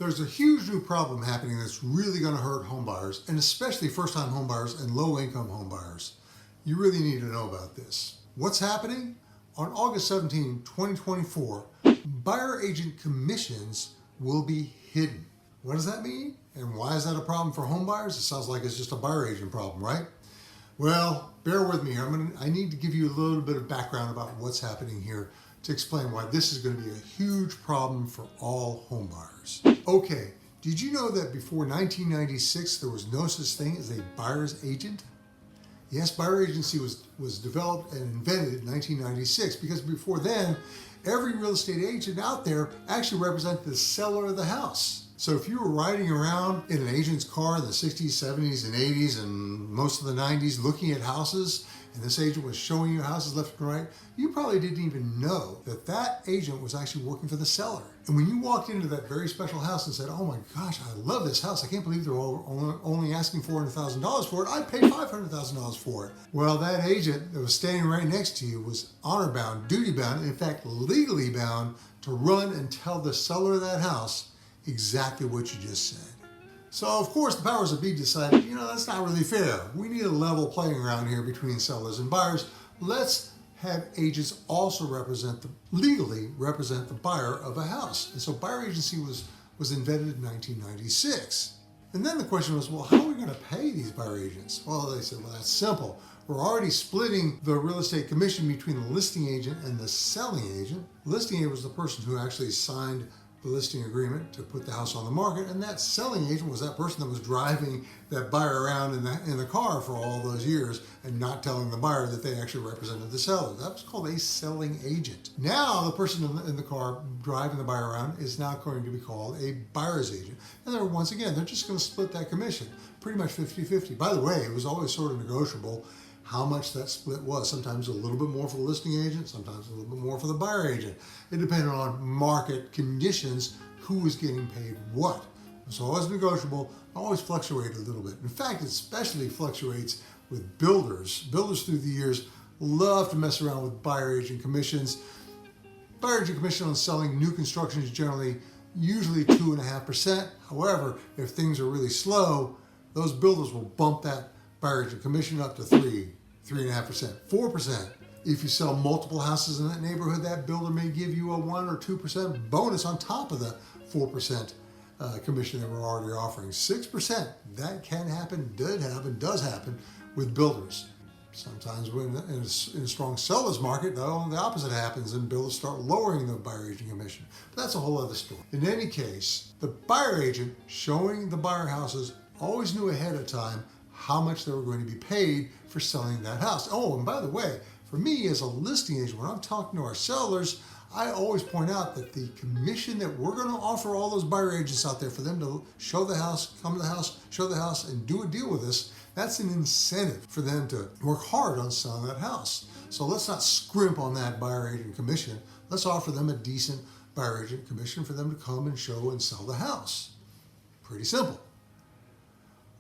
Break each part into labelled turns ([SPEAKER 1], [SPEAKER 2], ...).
[SPEAKER 1] There's a huge new problem happening that's really going to hurt homebuyers, and especially first-time homebuyers and low-income homebuyers. You really need to know about this. What's happening? On August 17, 2024, buyer agent commissions will be hidden. What does that mean? And why is that a problem for homebuyers? It sounds like it's just a buyer agent problem, right? Well, bear with me here. I need to give you a little bit of background about what's happening here to explain why this is going to be a huge problem for all homebuyers. Okay, did you know that before 1996 there was no such thing as a buyer's agent? Yes, buyer agency was developed and invented in 1996 because before then, every real estate agent out there actually represented the seller of the house. So if you were riding around in an agent's car in the 60s, 70s, and 80s, and most of the 90s looking at houses, and this agent was showing you houses left and right, you probably didn't even know that that agent was actually working for the seller. And when you walked into that very special house and said, oh my gosh, I love this house, I can't believe they're only asking $400,000 for it, I'd pay $500,000 for it. Well, that agent that was standing right next to you was honor bound, duty bound, in fact, legally bound to run and tell the seller of that house exactly what you just said. So of course the powers that be decided, that's not really fair. We need a level playing ground here between sellers and buyers. Let's have agents also legally represent the buyer of a house. And so buyer agency was invented in 1996. And then the question was, well, how are we going to pay these buyer agents? Well, they said, well, that's simple. We're already splitting the real estate commission between the listing agent and the selling agent. The listing agent was the person who actually signed the listing agreement to put the house on the market, and that selling agent was that person that was driving that buyer around in the car for all those years and not telling the buyer that they actually represented the seller. That was called a selling agent. Now the person in the car driving the buyer around is now going to be called a buyer's agent. And once again, they're just going to split that commission, pretty much 50-50. By the way, it was always sort of negotiable how much that split was. Sometimes a little bit more for the listing agent, sometimes a little bit more for the buyer agent. It depended on market conditions, who was getting paid what. It's always negotiable, always fluctuated a little bit. In fact, it especially fluctuates with builders. Builders through the years love to mess around with buyer agent commissions. Buyer agent commission on selling new construction is usually 2.5%. However, if things are really slow, those builders will bump that buyer agent commission up to 3.5%, 4%. If you sell multiple houses in that neighborhood, that builder may give you a 1 or 2% bonus on top of the 4% commission that we're already offering. 6%, that can happen, does happen with builders. Sometimes when in a strong seller's market, the opposite happens and builders start lowering the buyer agent commission. But that's a whole other story. In any case, the buyer agent showing the buyer houses always knew ahead of time how much they were going to be paid for selling that house. Oh, and by the way, for me as a listing agent, when I'm talking to our sellers, I always point out that the commission that we're going to offer all those buyer agents out there for them to show the house, come to the house, show the house, and do a deal with us, that's an incentive for them to work hard on selling that house. So let's not scrimp on that buyer agent commission. Let's offer them a decent buyer agent commission for them to come and show and sell the house. Pretty simple.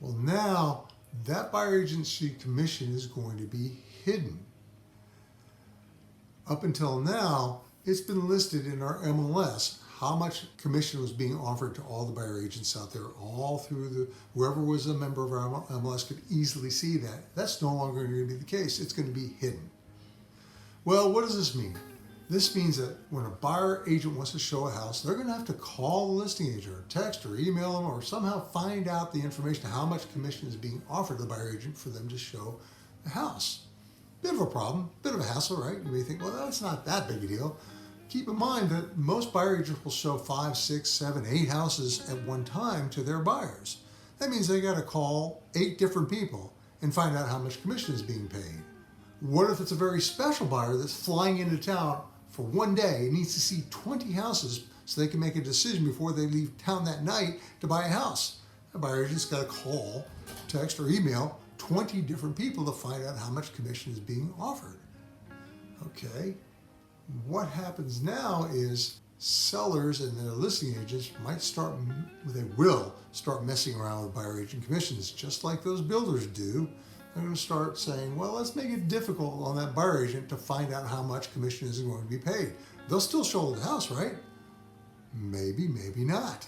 [SPEAKER 1] Well, now that buyer agency commission is going to be hidden. Up until now, it's been listed in our MLS how much commission was being offered to all the buyer agents out there, all through whoever was a member of our MLS could easily see that. That's no longer going to be the case. It's going to be hidden. Well, what does this mean? This means that when a buyer agent wants to show a house, they're going to have to call the listing agent or text or email them or somehow find out the information, how much commission is being offered to the buyer agent for them to show the house. Bit of a problem, bit of a hassle, right? You may think, well, that's not that big a deal. Keep in mind that most buyer agents will show 5, 6, 7, 8 houses at one time to their buyers. That means they got to call 8 different people and find out how much commission is being paid. What if it's a very special buyer that's flying into town for one day and needs to see 20 houses so they can make a decision before they leave town that night to buy a house? The buyer agent's got to call, text, or email 20 different people to find out how much commission is being offered. Okay, what happens now is sellers and their listing agents will start messing around with buyer agent commissions, just like those builders do. They're going to start saying, well, let's make it difficult on that buyer agent to find out how much commission is going to be paid. They'll still show the house, right? Maybe, maybe not.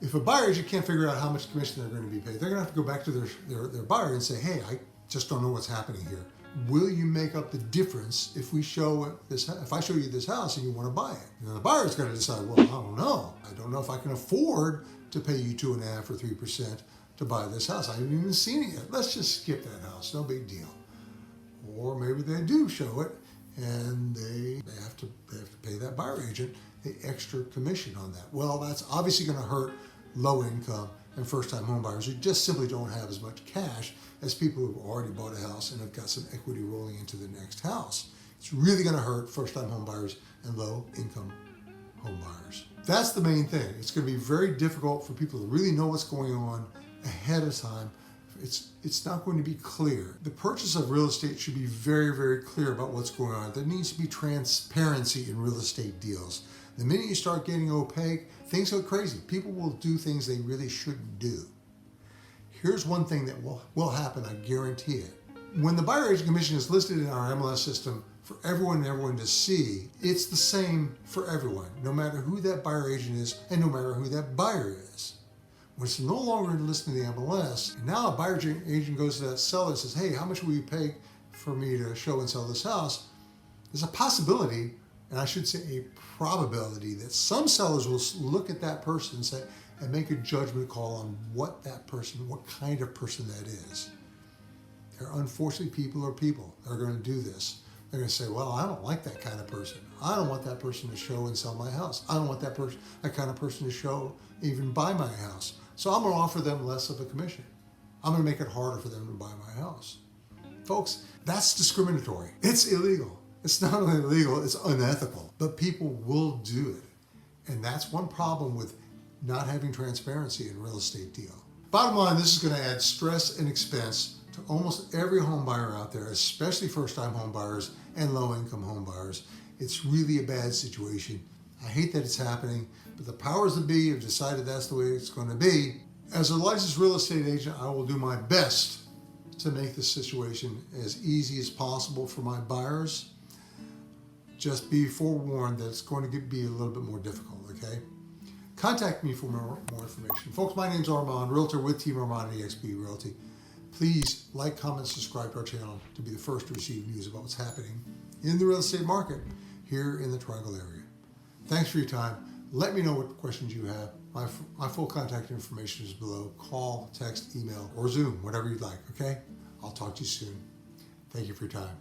[SPEAKER 1] If a buyer agent can't figure out how much commission they're going to be paid, they're going to have to go back to their buyer and say, hey, I just don't know what's happening here. Will you make up the difference if I show you this house and you want to buy it? And the buyer's got to decide, well, I don't know. I don't know if I can afford to pay you 2.5% or 3% to buy this house. I haven't even seen it yet. Let's just skip that house. No big deal. Or maybe they do show it and they have to pay that buyer agent the extra commission on that. Well, that's obviously going to hurt low income and first-time home buyers who just simply don't have as much cash as people who've already bought a house and have got some equity rolling into the next house. It's really going to hurt first-time home buyers and low-income home buyers. That's the main thing. It's going to be very difficult for people to really know what's going on ahead of time. It's not going to be clear. The purchase of real estate should be very, very clear about what's going on. There needs to be transparency in real estate deals. The minute you start getting opaque, things go crazy. People will do things they really shouldn't do. Here's one thing that will happen, I guarantee it. When the buyer agent commission is listed in our MLS system for everyone to see, it's the same for everyone, no matter who that buyer agent is and no matter who that buyer is. When it's no longer listed in the MLS, and now a buyer agent goes to that seller and says, hey, how much will you pay for me to show and sell this house? There's a possibility, and I should say a probability, that some sellers will look at that person and make a judgment call on what kind of person that is. Unfortunately, people are people. They're going to do this. They're going to say, well, I don't like that kind of person. I don't want that person to show and sell my house. I don't want that kind of person to show, even buy my house. So I'm going to offer them less of a commission. I'm going to make it harder for them to buy my house. Folks, that's discriminatory. It's illegal. It's not only illegal, it's unethical. But people will do it. And that's one problem with not having transparency in a real estate deal. Bottom line, this is going to add stress and expense to almost every home buyer out there, especially first-time home buyers and low-income home buyers. It's really a bad situation. I hate that it's happening, but the powers that be have decided that's the way it's going to be. As a licensed real estate agent, I will do my best to make this situation as easy as possible for my buyers. Just be forewarned that it's going to be a little bit more difficult, okay? Contact me for more information. Folks, my name's Armand, realtor with Team Armand at eXp Realty. Please like, comment, subscribe to our channel to be the first to receive news about what's happening in the real estate market here in the Triangle area. Thanks for your time. Let me know what questions you have. My full contact information is below. Call, text, email, or Zoom, whatever you'd like, okay? I'll talk to you soon. Thank you for your time.